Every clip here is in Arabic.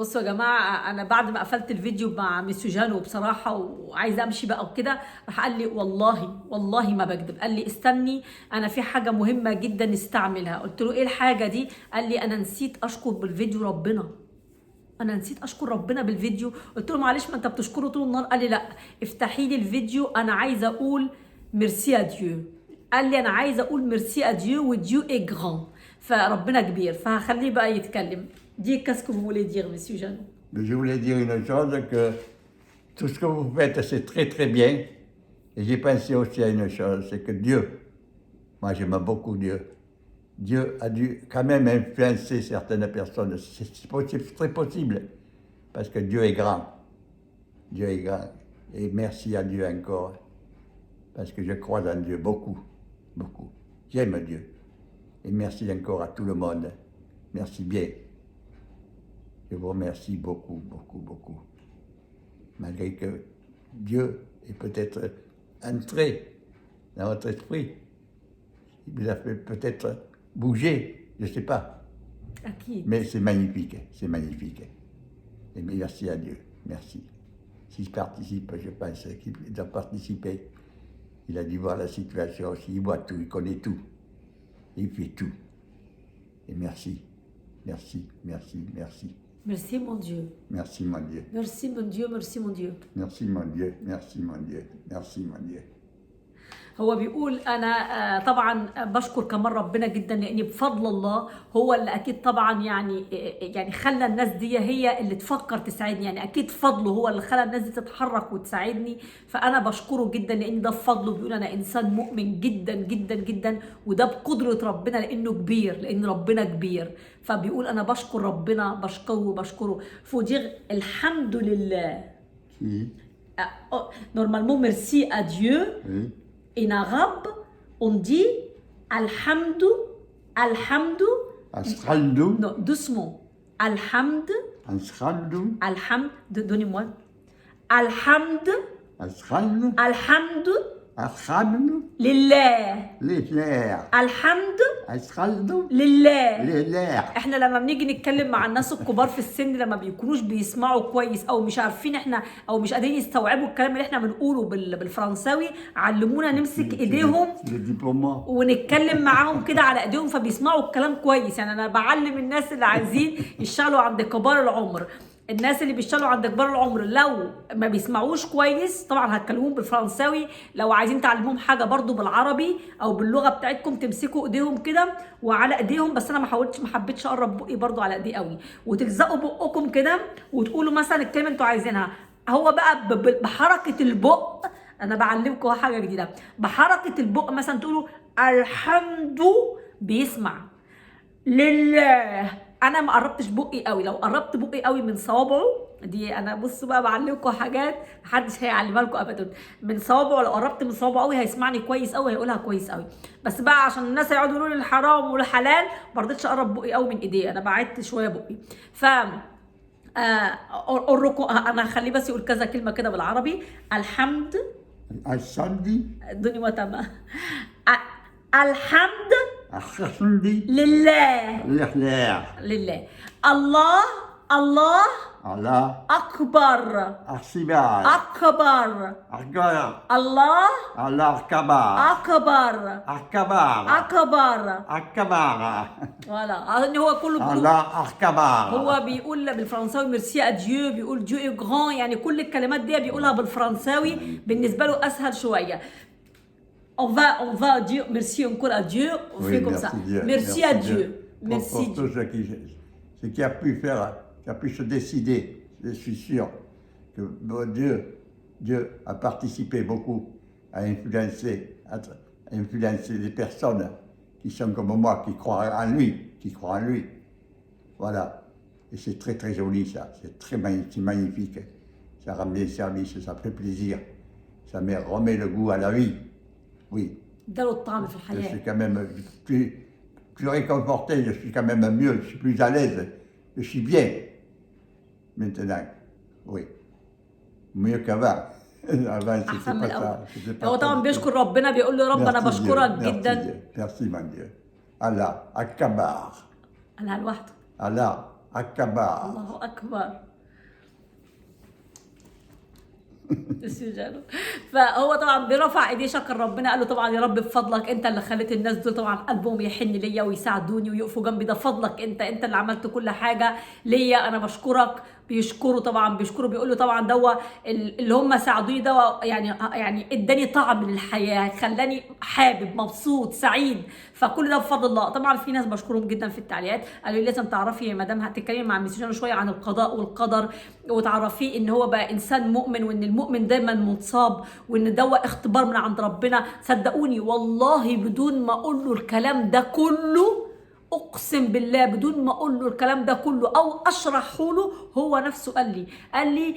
بصوا يا جماعة، أنا بعد ما قفلت الفيديو مع ميسيو جانو بصراحة وعايزة أمشي بقى وكده، راح قال لي والله ما بكذب، قال لي استني أنا في حاجة مهمة جدا نستعملها. قلت له إيه الحاجة دي؟ قال لي أنا نسيت أشكر بالفيديو ربنا. أنا نسيت أشكر ربنا بالفيديو. قلت له معلش، ما أنت بتشكره طول النهار. قال لي لا، افتحي لي الفيديو، أنا عايزة أقول ميرسي أديو. قال لي أنا عايزة أقول ميرسي أديو وديو إي جران، فربنا كبير. فهخليه بقى يتكلم. Dis, qu'est-ce que vous voulez dire, Monsieur Jeannot? Je voulais dire une chose, que tout ce que vous faites, c'est très très bien. Et j'ai pensé aussi à une chose, c'est que Dieu, moi j'aime beaucoup Dieu, Dieu a dû quand même influencer certaines personnes. C'est très possible, parce que Dieu est grand. Dieu est grand. Et merci à Dieu encore, parce que je crois en Dieu beaucoup, beaucoup. J'aime Dieu. Et merci encore à tout le monde. Merci bien. Je vous remercie beaucoup, beaucoup, beaucoup. Malgré que Dieu est peut-être entré dans votre esprit, il vous a fait peut-être bouger, je ne sais pas. Acquis. Mais c'est magnifique, c'est magnifique. Et merci à Dieu, merci. S'il participe, je pense qu'il doit participer. Il a dû voir la situation aussi, il voit tout, il connaît tout. Il fait tout. Et merci, merci, merci, merci. Merci mon Dieu. Merci mon Dieu. Merci mon Dieu, merci mon Dieu. Merci mon Dieu, merci mon Dieu, merci mon Dieu. هو بيقول انا طبعا بشكر كمان ربنا جدا، لان بفضل الله هو اللي اكيد طبعا يعني خلى الناس دي هي اللي تفكر تساعدني. يعني اكيد فضله هو اللي خلى الناس دي تتحرك وتساعدني، فانا بشكره جدا لان ده بفضله. بيقول انا انسان مؤمن جدا جدا جدا، وده بقدرة ربنا لانه كبير، لان ربنا كبير. فبيقول انا بشكر ربنا، بشكره فودير الحمد لله. Normalement merci à Dieu. En arabe, on dit Alhamdu. Non, doucement. Alhamd. Donnez-moi. Alhamd. لله. الحمد لله. احنا لما بنيجي نتكلم مع الناس الكبار في السن، لما بيكونوش بيسمعوا كويس او مش عارفين احنا او مش قادرين يستوعبوا الكلام اللي احنا بنقوله بالفرنساوي، علمونا نمسك ايديهم ونتكلم معاهم كده على ايديهم، فبيسمعوا الكلام كويس. يعني انا بعلم الناس اللي عايزين يشتغلوا عند كبار العمر، الناس اللي بيشتغلوا عند كبار العمر لو ما بيسمعوش كويس طبعا هتكلموهم بالفرنساوي. لو عايزين تعلموهم حاجه برضو بالعربي او باللغه بتاعتكم، تمسكوا ايديهم كده وعلى ايديهم، بس انا ما حبيتش اقرب بقي برضو على ايدي قوي، وتلزقوا بقكم كده وتقولوا مثلا الكلمه انتوا عايزينها. هو بقى بحركه البق، انا بعلمكم حاجه جديده، بحركه البق مثلا تقولوا الحمد، بيسمع. لله. انا ما قربتش بقي قوي، لو قربت بقي قوي من صوابعه دي، انا بصوا بقى بعلمكم حاجات محدش هيعلمها لكم ابدا. من صوابعه، لو قربت من صوابعه قوي هيسمعني كويس قوي، هيقولها كويس قوي. بس بقى عشان الناس هيقعدوا يقولوا لي الحرام والحلال، ما رضيتش اقرب بقي قوي من ايديه، انا بعدت شويه بقي. ف انا هخليه بس يقول كذا كلمه كده بالعربي. الحمد دوني وتما. الحمد لله. لله. الله أكبر. الله أكبر. ولا هو كله هو بيقول بالفرنساوي ميرسي اديو، بيقول ديو اي غران، يعني كل الكلمات دي بيقولها بالفرنساوي، بالنسبه له اسهل شويه. On va dire merci encore à Dieu. On fait comme ça. Merci à Dieu. Merci. Pour tout ce qui a pu faire, qui a pu se décider, je suis sûr que Dieu a participé beaucoup à influencer les personnes qui sont comme moi, qui croient en lui. Voilà. Et c'est très très joli ça. C'est magnifique. Ça rend des services, ça fait plaisir. Ça me remet le goût à la vie. Oui. Je suis quand même plus réconforté, je suis quand même mieux, je suis plus à l'aise, je suis bien maintenant. Oui. Mieux qu'avant. Avant, c'était pas ça. هو طبعا بيشكر ربنا، بيقول له رب انا بشكرك جدا. Merci mon Dieu. Allah Akbar. الله لوحده. Allah Akaba. الله اكبر. السجن. فهو طبعا بيرفع ايديه شكر ربنا، قال له طبعا يا رب بفضلك انت اللي خليت الناس دول طبعا قلبهم يحن ليا ويساعدوني ويقفوا جنبي، ده فضلك انت اللي عملت كل حاجه ليا، انا بشكرك. بيشكروا طبعا، بيشكروا، بيقولوا طبعا دوا اللي هم ساعدوني دوا يعني اداني طعم للحياه، خلاني حابب مبسوط سعيد، فكل ده بفضل الله. طبعا في ناس بشكرهم جدا في التعليقات قالوا لي لازم تعرفي يا مدام هتتكلمي مع ميسيجانو شويه عن القضاء والقدر، وتعرفيه ان هو بقى انسان مؤمن، وان المؤمن دايما متصاب، وان دوا اختبار من عند ربنا. صدقوني والله بدون ما اقول له الكلام ده كله، اقسم بالله بدون ما اقول له الكلام ده كله او اشرحه له، هو نفسه قال لي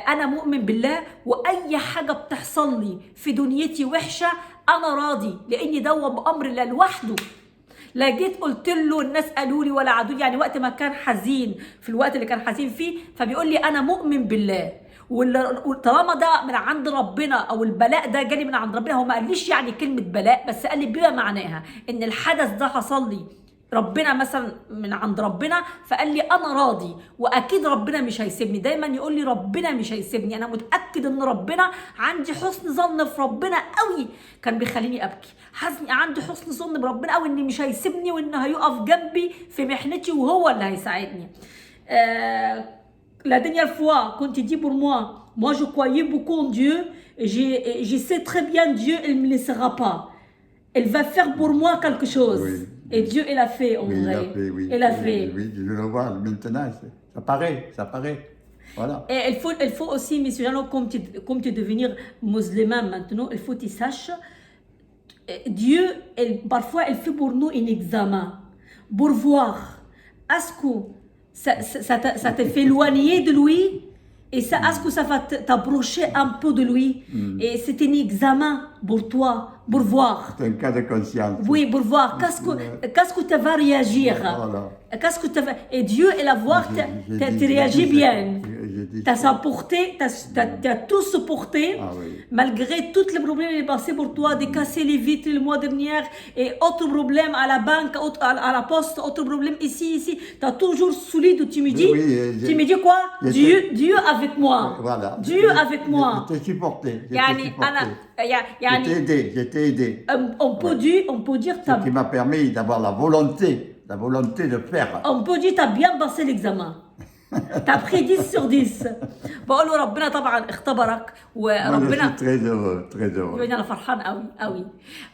انا مؤمن بالله، واي حاجه بتحصل لي في دنيتي وحشه انا راضي، لاني دوا بامر الله لوحده. لا جيت قلت له الناس قالوا لي ولا عادوا لي، يعني وقت ما كان حزين، في الوقت اللي كان حزين فيه، فبيقول لي انا مؤمن بالله، وطالما ده من عند ربنا او البلاء ده جالي من عند ربنا، هو ما قاليش يعني كلمه بلاء، بس قال لي بما معناها ان الحدث ده حصل لي ربنا مثلا من عند ربنا، فقال لي انا راضي، واكيد ربنا مش هيسيبني. دايما يقول لي ربنا مش هيسيبني، انا متاكد ان ربنا، عندي حسن ظن في ربنا قوي، كان بيخليني ابكي. عندي حسن ظن بربنا قوي ان مش هيسيبني، وان هيقف جنبي في محنتي، وهو اللي هيساعدني. La dernière fois, quand tu dis pour moi je croyais beaucoup en Dieu, je sais très bien Dieu, il ne me laissera pas. Elle va faire pour moi quelque chose. Oui. Et Dieu, il a fait, en vrai. Il a fait, oui. Il a fait. Oui, je le vois maintenant, ça paraît. Voilà. Et il faut aussi, monsieur Jeannot, comme tu es devenir musulman maintenant, il faut que tu saches, Dieu, parfois, il fait pour nous un examen, pour voir, est-ce que ça te fait éloigner de lui, et ça, est-ce que ça va t'approcher un peu de lui, et c'est un examen pour toi, pour voir. C'est un cas de conscience. Oui, pour voir qu'est-ce que tu vas réagir. Voilà. Qu'est-ce que tu vas... Et Dieu, il va voir, tu réagis bien. Tu as supporté, tu as tout supporté, malgré tous les problèmes qui sont passés pour toi, de casser les vitres le mois dernier, et autres problèmes à la banque, à la poste, autres problèmes ici. Tu as toujours solide, tu me dis, tu me dis quoi? Dieu avec moi. Voilà. Dieu avec moi. Je t'ai supporté. J'étais aidé. On peut dire ce qui m'a permis d'avoir la volonté de faire. On peut dire tu as bien passé l'examen. Tu as pris 10 sur 10. بقول له ربنا طبعا اختبرك، وربنا très heureux. يعني انا فرحان قوي.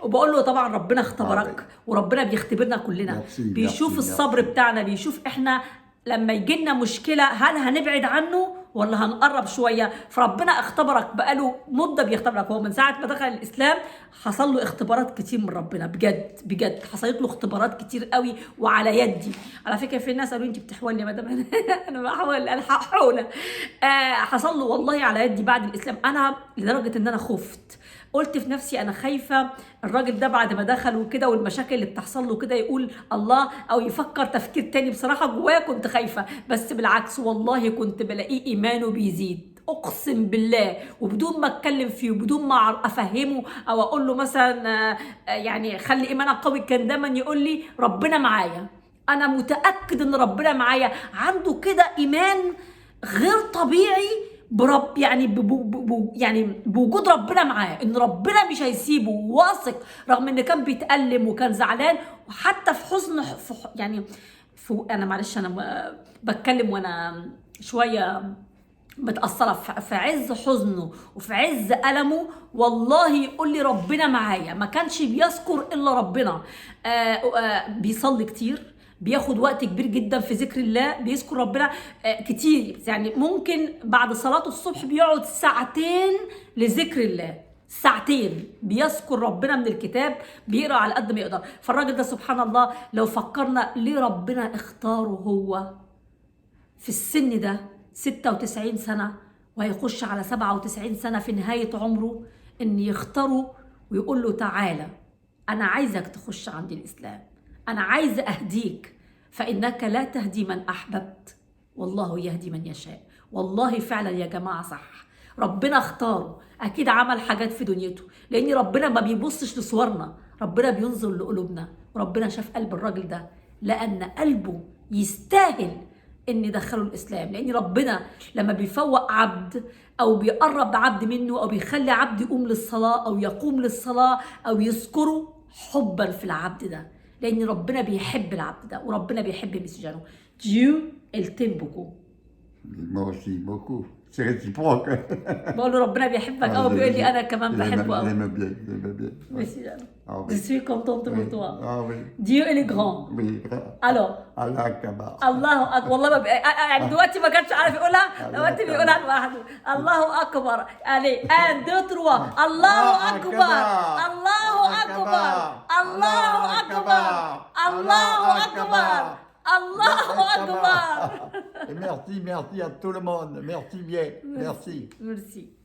وبقول له طبعا ربنا اختبرك، وربنا بيختبرنا كلنا، بيشوف الصبر بتاعنا، بيشوف احنا لما يجي لنا مشكله هل هنبعد عنه ولا هنقرب شويه. فربنا اختبرك، بقاله مده بيختبرك، هو من ساعه ما دخل الاسلام حصل له اختبارات كتير من ربنا، بجد حصلت له اختبارات كتير قوي، وعلى يدي. على فكره في ناس قالوا انت بتحولي يا مدام انا بحاول الحق حوله. حصل له والله على يدي بعد الاسلام، انا لدرجه ان انا خفت، قلت في نفسي انا خايفه الراجل ده بعد ما دخل وكده والمشاكل اللي بتحصل له كده يقول الله، او يفكر تفكير تاني. بصراحه جوايا كنت خايفه، بس بالعكس والله كنت بلاقيه ايمانه بيزيد، اقسم بالله، وبدون ما اتكلم فيه وبدون ما افهمه او اقول له مثلا يعني خلي ايمانك قوي، كان دايما يقول لي ربنا معايا، انا متاكد ان ربنا معايا. عنده كده ايمان غير طبيعي برب، يعني يعني بوجود ربنا معاه، ان ربنا مش هيسيبه، واثق رغم ان كان بيتألم وكان زعلان، وحتى في حزن يعني انا معلش انا بتكلم وانا شويه متأثرة، في عز حزنه وفي عز ألمه والله يقول لي ربنا معايا. ما كانش بيذكر إلا ربنا. بيصلي كتير، بياخد وقت كبير جدا في ذكر الله، بيذكر ربنا كتير، يعني ممكن بعد صلاة الصبح بيقعد ساعتين لذكر الله، ساعتين بيذكر ربنا من الكتاب، بيقرأ على قد ما يقدر. فالراجل ده سبحان الله لو فكرنا ليه ربنا اختاره هو في السن ده 96 سنة، وهيخش على 97 سنة في نهاية عمره، ان يختاره ويقول له تعالى انا عايزك تخش عند الاسلام، انا عايز اهديك، فانك لا تهدي من احببت والله يهدي من يشاء. والله فعلا يا جماعة صح، ربنا اختاره، اكيد عمل حاجات في دنيته، لان ربنا ما بيبصش لصورنا، ربنا بينظر لقلوبنا. وربنا شاف قلب الراجل ده، لان قلبه يستاهل ان يدخلوا الاسلام، لان ربنا لما بيفوق عبد او بيقرب عبد منه او بيخلي عبد يقوم للصلاه او يقوم للصلاه او يذكره حبا في العبد ده، لان ربنا بيحب العبد ده وربنا بيحب ميسي جانو. Dieu elle t'aime beaucoup. Moi aussi, beaucoup. C'est réciproque. بقول له ربنا بيحبك قوي، بيقول لي انا كمان بحبه قوي. J'aime bien, j'aime bien. ميسي جانو. Ah Je oui. suis contente pour Oui. toi. Ah oui. Dieu il est grand. Oui. Alors Allah Akbar. الله أكبر. والله ما يعني دلوقتي ما كانش عارف يقولها، دلوقتي بيقولها لوحده. الله أكبر. عليه 1 2 3 الله أكبر الله أكبر الله أكبر الله أكبر الله أكبر. Et merci, merci à tout le monde. Merci bien. Merci. Merci.